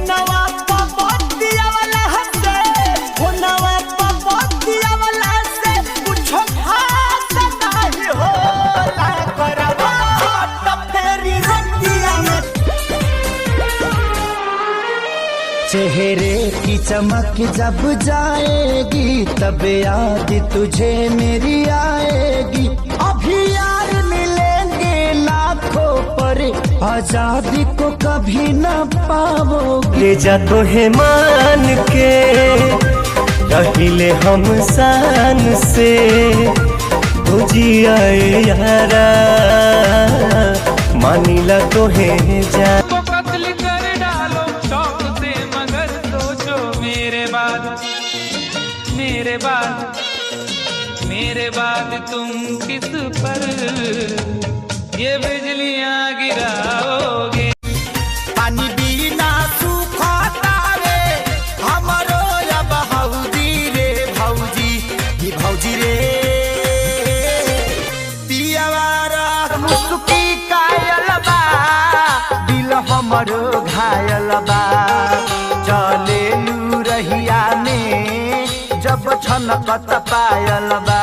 होनवा पपतिया वाला हसे होनवा पपतिया वाला से कुछो खास नहीं होला करवा त फेरी रतिया में चेहरे की चमक जब जाएगी तब याद तुझे मेरी आएगी। अभी यार मिलेंगे लाखों पर आजादी को कभी न पाओगे। ले जा तो है मान के रहिले हम शान से तुझिया यारा मानिला तो है जा मेरे बाद तुम किस पर ये बिजलियां गिराओगे। पानी बिना सुखता रे हमरो अब हौदी रे भौजी की भौजी रे पियावारा मुस्की कायल बा दिल हमरो घायल बा। चले लू रहिया में जब छनकत पायल बा।